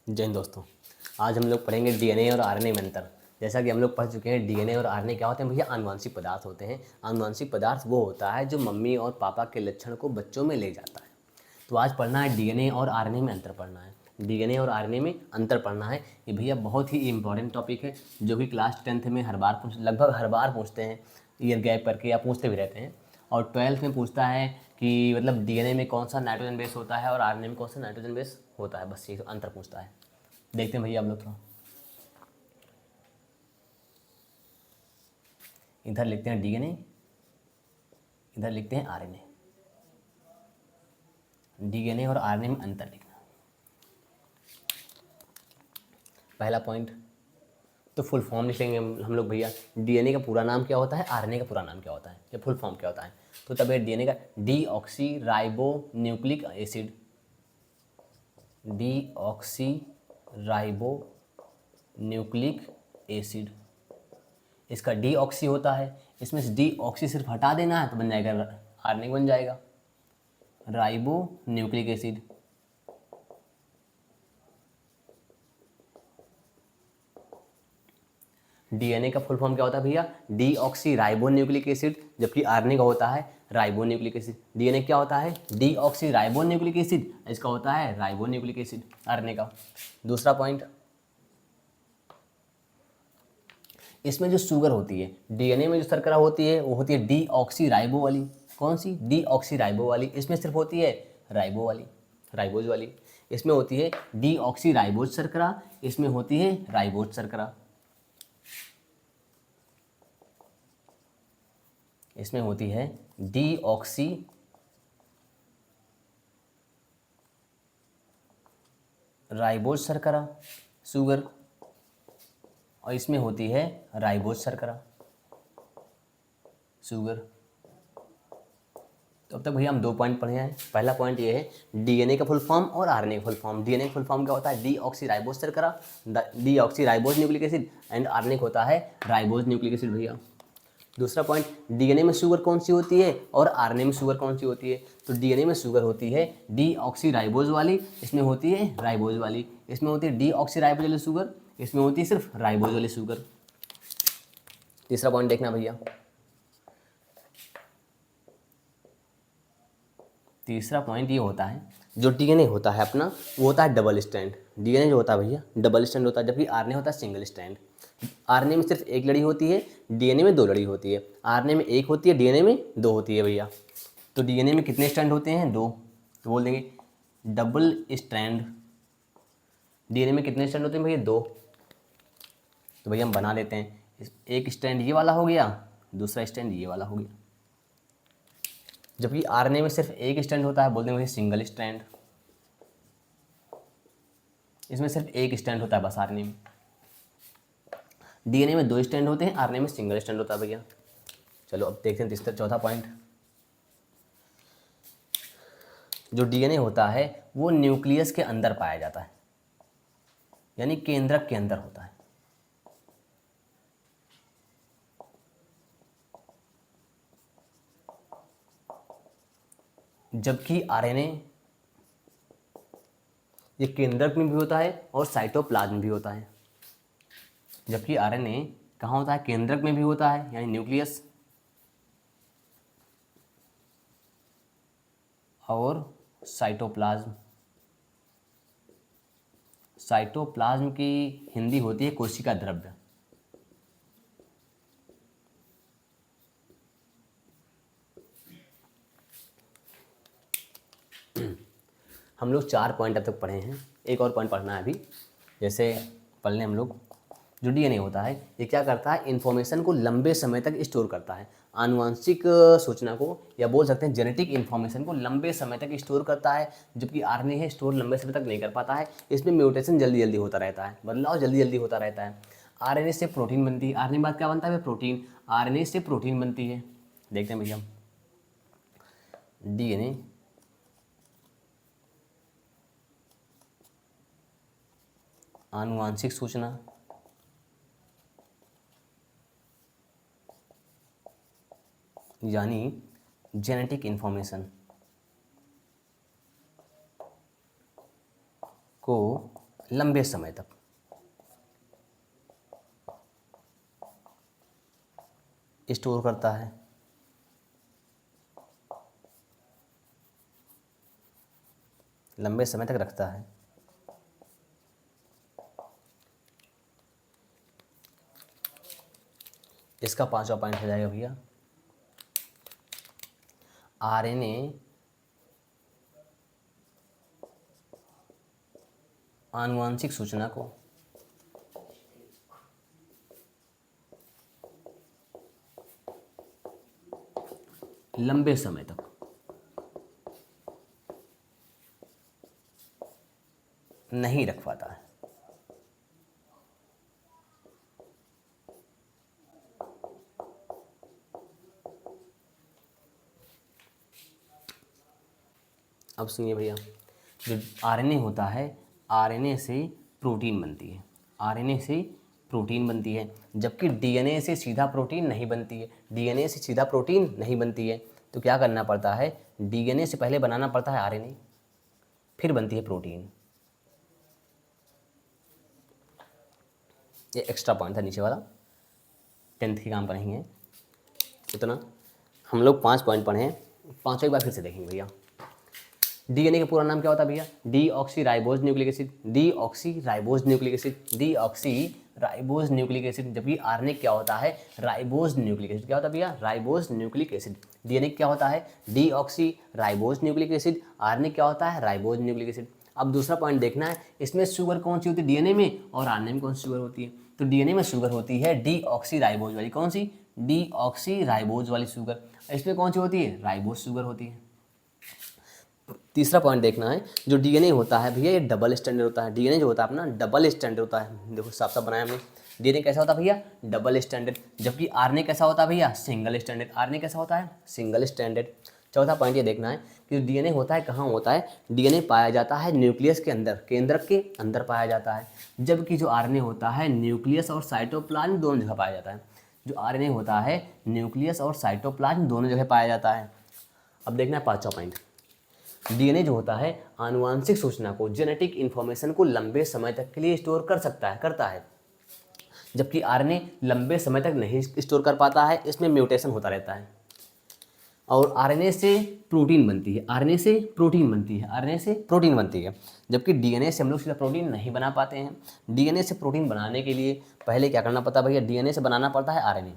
जय हिंद दोस्तों। आज हम लोग पढ़ेंगे डीएनए और आरएनए में अंतर। जैसा कि हम लोग पढ़ चुके हैं, डीएनए और आरएनए क्या होते हैं भैया? आनुवांशिक पदार्थ होते हैं। आनुवांशिक पदार्थ वो होता है जो मम्मी और पापा के लक्षण को बच्चों में ले जाता है। तो आज पढ़ना है डीएनए और आरएनए में अंतर पढ़ना है। डीएनए और आरएनए में अंतर पढ़ना है। ये भैया बहुत ही इंपॉर्टेंट टॉपिक है जो कि क्लास 10th में लगभग हर बार पूछते हैं, ईयर गैप करके या पूछते भी रहते हैं। और 12th में पूछता है कि मतलब डीएनए में कौन सा नाइट्रोजन बेस होता है और आरएनए में कौन सा नाइट्रोजन बेस होता है। बस ये अंतर पूछता है। देखते हैं भैया हम लोग थोड़ा। इधर लिखते हैं डीएनए, इधर लिखते हैं आरएनए। डीएनए और आरएनए में अंतर लिखना। पहला पॉइंट तो फुल फॉर्म लिखेंगे हम लोग भैया। डीएनए का पूरा नाम क्या होता है, आरएनए का पूरा नाम क्या होता है, या फुल फॉर्म क्या होता है। तो तब डीएनए का deoxy ribo nucleic acid, deoxy ribo nucleic acid. इसका डीऑक्सी होता है, इसमें से डीऑक्सी सिर्फ हटा देना है तो बन जाएगा आरएनए बन जाएगा राइबो न्यूक्लिक एसिड। डीएनए का फुल फॉर्म क्या होता है भैया? डीऑक्सी राइबो न्यूक्लिक एसिड, जबकि आरएनए का होता है राइबो न्यूक्लिक एसिड। डीएनए क्या होता है? डीऑक्सी राइबो न्यूक्लिक एसिड, इसका होता है राइबो न्यूक्लिक एसिड आरएनए का। दूसरा पॉइंट, इसमें जो शुगर होती है, डीएनए में जो शर्करा होती है वो होती है डीऑक्सी राइबो वाली। कौन सी? डीऑक्सी राइबो वाली। इसमें सिर्फ होती है राइबो वाली, राइबोज वाली। इसमें होती है डीऑक्सी राइबोज शर्करा, इसमें होती है राइबोज शर्करा। इसमें होती है डीऑक्सी राइबोज शर्करा शुगर, और इसमें होती है राइबोज शर्करा शुगर। तो अब तक भैया हम 2 पॉइंट पढ़े हैं। पहला पॉइंट ये है डीएनए का फुल फॉर्म और आरएनए का फुल फॉर्म। डीएनए का फुल फॉर्म क्या होता है? डीऑक्सी राइबोज शर्करा, deoxy ribose nucleic acid, and RNA होता है राइबोज न्यूक्लिक एसिड भैया। दूसरा पॉइंट, डीएनए में शुगर कौन सी होती है और आरएनए में शुगर कौन सी होती है? तो डीएनए में शुगर होती है डीऑक्सी राइबोज वाली, इसमें होती है राइबोज वाली। इसमें होती है डीऑक्सी राइबोज वाली शुगर, इसमें होती है सिर्फ राइबोज वाली शुगर। तीसरा पॉइंट देखना भैया। तीसरा पॉइंट ये होता है, जो डीएनए होता है अपना वो होता है डबल स्ट्रैंड। डीएनए जो होता है भैया डबल स्ट्रैंड होता है, जबकि आरएनए होता है सिंगल स्ट्रैंड। आरएनए में सिर्फ एक लड़ी होती है, डीएनए में 2 लड़ी होती है। आरएनए में 1 होती है, डीएनए में 2 होती है भैया। तो डीएनए में कितने स्ट्रैंड होते हैं? 2। तो बोल देंगे डबल स्ट्रैंड। डीएनए में कितने स्ट्रैंड होते हैं भैया? 2। तो भैया हम बना लेते हैं। एक स्ट्रैंड ये वाला हो गया, दूसरा स्ट्रैंड ये वाला हो गया। जबकि आरएनए में सिर्फ एक स्ट्रैंड होता है, बोलते हैं भैया सिंगल स्ट्रैंड। इसमें सिर्फ एक स्ट्रैंड होता है बस आरएनए में। डीएनए में 2 स्ट्रैंड होते हैं, आरएनए में सिंगल स्ट्रैंड होता है भैया। चलो अब देखते हैं तीसरा चौथा पॉइंट। जो डीएनए होता है वो न्यूक्लियस के अंदर पाया जाता है, यानी केंद्रक के अंदर होता है। जबकि आरएनए ये केंद्रक में भी होता है और साइटोप्लाज्म में भी होता है। जबकि आरएनए कहाँ होता है? केंद्रक में भी होता है, यानी न्यूक्लियस, और साइटोप्लाज्म। साइटोप्लाज्म की हिंदी होती है कोशिका द्रव्य। हम लोग 4 पॉइंट अब तक पढ़े हैं, एक और पॉइंट पढ़ना है अभी। जैसे पढ़ लें हम लोग। जो डीएनए होता है ये क्या करता है? इन्फॉर्मेशन को लंबे समय तक स्टोर करता है। आनुवंशिक सूचना को, या बोल सकते हैं जेनेटिक इन्फॉर्मेशन को लंबे समय तक स्टोर करता है, जबकि आरएनए है स्टोर लंबे समय तक नहीं कर पाता है। इसमें म्यूटेशन जल्दी जल्दी होता रहता है, बदलाव जल्दी जल्दी होता रहता है। आरएनए से प्रोटीन बनती है। आरएनए बाद क्या बनता है? प्रोटीन। आरएनए से प्रोटीन बनती है। देखते हैं भैया। डीएनए आनुवांशिक सूचना, यानी जेनेटिक इन्फॉर्मेशन को लंबे समय तक। स्टोर करता है। लंबे समय तक रखता है। इसका 5वां पॉइंट हो जाएगा भैया, आरएनए आनुवांशिक सूचना को लंबे समय तक नहीं रख पाता है। अब सुनिए भैया, जो आरएनए होता है, आरएनए से प्रोटीन बनती है। आरएनए से प्रोटीन बनती है, जबकि डीएनए से सीधा प्रोटीन नहीं बनती है। डीएनए से सीधा प्रोटीन नहीं बनती है, तो क्या करना पड़ता है, डीएनए से पहले बनाना पड़ता है आरएनए, फिर बनती है प्रोटीन। ये एक्स्ट्रा पॉइंट था नीचे वाला, 10th की काम पढ़ेंगे इतना। हम लोग 5 पॉइंट पढ़े हैं, 5 एक बार फिर से देखेंगे भैया। डीएनए का पूरा नाम क्या होता है भैया, deoxy ribose nucleic acid. Deoxy ribose nucleic acid, deoxy ribose nucleic acid. जबकि आरएनए क्या होता है, राइबोज न्यूक्लिक एसिड। क्या होता है भैया, राइबोज न्यूक्लिक एसिड। डीएनए क्या होता है, deoxy ribose nucleic acid. RNA क्या होता है, राइबोज न्यूक्लिक एसिड। अब दूसरा पॉइंट देखना है, इसमें शुगर कौन सी होती है डीएनए में, और आरएनए में कौन सी शुगर होती है। तो डीएनए में शुगर होती है डीऑक्सी राइबोज वाली, कौन सी, डीऑक्सी राइबोज वाली शुगर। इसमें कौन सी होती है, राइबोज शुगर होती है। तीसरा पॉइंट देखना है, जो डीएनए होता है भैया, ये डबल स्टैंडर्ड होता है। डीएनए जो होता है अपना डबल स्टैंडर्ड होता है। देखो साफ साफ बनाया हमने, डीएनए कैसा होता है भैया, डबल स्टैंडर्ड। जबकि आरएनए कैसा होता है भैया, सिंगल स्टैंडर्ड। आरएनए कैसा होता है, सिंगल स्टैंडर्ड। चौथा पॉइंट ये देखना है कि डीएनए होता है कहाँ होता है, डीएनए पाया जाता है न्यूक्लियस के अंदर, केंद्रक के अंदर पाया जाता है। जबकि जो आरएनए होता है, न्यूक्लियस और साइटोप्लाज्म दोनों जगह पाया जाता है। जो आरएनए होता है, न्यूक्लियस और साइटोप्लाज्म दोनों जगह पाया जाता है। अब देखना है 5वां पॉइंट, डीएनए जो होता है आनुवांशिक सूचना को, जेनेटिक इन्फॉर्मेशन को लंबे समय तक के लिए स्टोर कर सकता है, करता है। जबकि आरएनए लंबे समय तक नहीं स्टोर कर पाता है, इसमें म्यूटेशन होता रहता है। और आरएनए से प्रोटीन बनती है, आरएनए से प्रोटीन बनती है, आरएनए से प्रोटीन बनती है। जबकि डीएनए से हम लोग सीधा प्रोटीन नहीं बना पाते हैं। डीएनए से प्रोटीन बनाने के लिए पहले क्या करना पड़ता है भैया, डीएनए से बनाना पड़ता है आरएनए,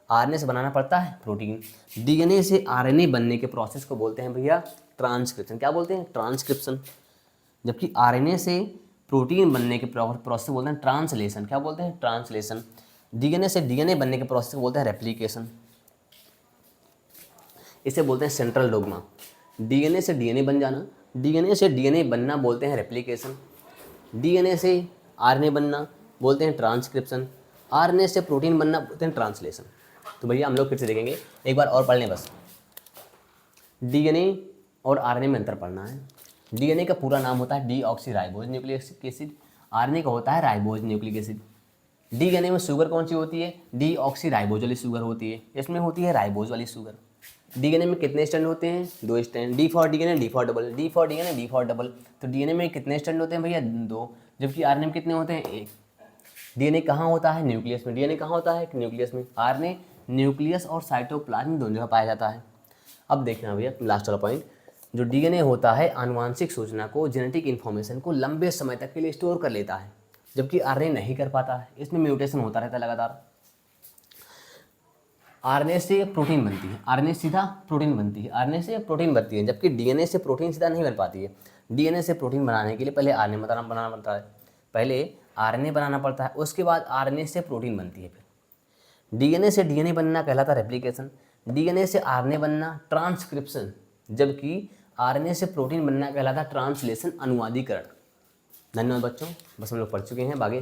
आरएनए से बनाना पड़ता है प्रोटीन। डीएनए से आरएनए बनने के प्रोसेस को बोलते हैं भैया ट्रांसक्रिप्शन। क्या बोलते हैं, ट्रांसक्रिप्शन। जबकि आरएनए से प्रोटीन बनने के प्रोसेस को बोलते हैं ट्रांसलेशन। क्या बोलते हैं, ट्रांसलेशन। डीएनए से डीएनए बनने के प्रोसेस को बोलते हैं रेप्लिकेशन। इसे बोलते हैं सेंट्रल डोग्मा। डीएनए से डीएनए बन जाना, डीएनए से डीएनए बनना बोलते हैं रेप्लिकेशन। डीएनए से आरएनए बनना बोलते हैं ट्रांसक्रिप्शन। आरएनए से प्रोटीन बनना बोलते हैं ट्रांसलेशन। तो भैया हम लोग फिर से देखेंगे, एक बार और पढ़ लें बस। डीएनए और आरएनए में अंतर पढ़ना है। डीएनए का पूरा नाम होता है deoxy ribose nucleic acid. RNA का होता है राइबोज न्यूक्लिक एसिड। डीएनए में शुगर कौन सी होती है, डीऑक्सी राइबोज वाली शुगर होती है, इसमें होती है राइबोज वाली शुगर। डीएनए में कितने स्टैंड होते हैं, 2 stand. D for DNA, D for double, D for DNA, D for double. तो डीएनए में कितने स्टैंड होते हैं भैया, 2। जबकि आरएनए में कितने होते हैं, 1। डीएनए कहाँ होता है, न्यूक्लियस में। डीएनए कहाँ होता है, न्यूक्लियस में। आरएनए न्यूक्लियस और साइटोप्लाज्म दोनों जगह पाया जाता है। अब देखना भैया लास्ट वाला पॉइंट, जो डीएनए होता है आनुवांशिक सूचना को, जेनेटिक इन्फॉर्मेशन को लंबे समय तक के लिए स्टोर कर लेता है। जबकि आरएनए नहीं कर पाता है, इसमें म्यूटेशन होता रहता है लगातार। आरएनए से प्रोटीन बनती है, आरएनए सीधा प्रोटीन बनती है, आरएनए से प्रोटीन बनती है। जबकि डीएनए से प्रोटीन सीधा नहीं बन पाती है। डीएनए से प्रोटीन बनाने के लिए पहले आरएनए बनाना पड़ता है, पहले आरएनए बनाना पड़ता है, उसके बाद आरएनए से प्रोटीन बनती है। फिर डीएनए से डीएनए बनना कहलाता है रेप्लिकेशन। डीएनए से आरएनए बनना ट्रांसक्रिप्शन। जबकि आरएनए से प्रोटीन बनना कहलाता है ट्रांसलेशन, अनुवादीकरण। धन्यवाद बच्चों, बस हम लोग पढ़ चुके हैं, आगे